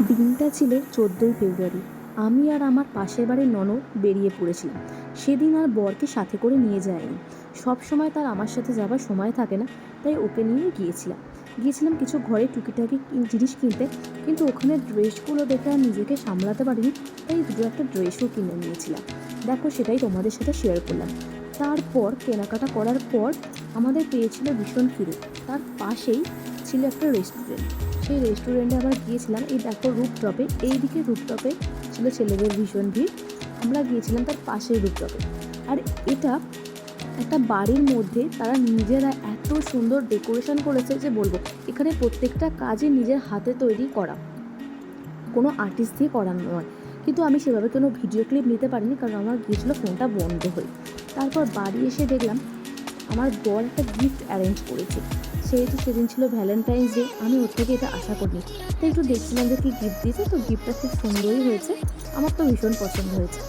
দিনটা ছিল 14ই ফেব্রুয়ারি। আমি আর আমার পাশের বাড়ির ননদ বেরিয়ে পড়েছিলাম। সেদিন আর বরকে সাথে করে নিয়ে যায়নি। সব সময় তার আমার সাথে যাবার সময় থাকে না, তাই ওকে নিয়েই গিয়েছিলাম কিছু ঘরে টুকিটাকি জিনিস কিনতে। কিন্তু ওখানে ড্রেসগুলো দেখে আর নিজেকে সামলাতে পারিনি, তাই দুটো একটা ড্রেসও কিনে নিয়েছিলাম। দেখো, সেটাই তোমাদের সাথে শেয়ার করলাম। তারপর কেনাকাটা করার পর আমাদের পেয়েছিল ভীষণ খিদে। তার পাশেই ছিল একটা রেস্টুরেন্ট। সেই রেস্টুরেন্টে আমরা গিয়েছিলাম। এই দেখো রুপটপে, এইদিকে রুপটপে ছিল ছেলেদের ভীষণ ভিড়। আমরা গিয়েছিলাম তার পাশের রুপটপে। আর এটা একটা বাড়ির মধ্যে তারা নিজেরা এত সুন্দর ডেকোরেশন করেছে যে বলবো। এখানে প্রত্যেকটা কাজই নিজের হাতে তৈরি করা, কোনো আর্টিস্ট দিয়ে করানো নয়। কিন্তু আমি সেভাবে কোনো ভিডিও ক্লিপ নিতে পারিনি, কারণ আমার গিয়েছিলো ফোনটা বন্ধ হয়ে। তারপর বাড়ি এসে দেখলাম আমার বর একটা গিফট অ্যারেঞ্জ করেছে। সেহেতু সেদিন ছিল ভ্যালেন্টাইন্স ডে, আমি ওর থেকে এটা আশা করিনি। তাই একটু দেখছিলাম যে কী গিফট দিয়েছে, তো গিফটটা খুব সুন্দরই হয়েছে, আমার তো ভীষণ পছন্দ হয়েছে।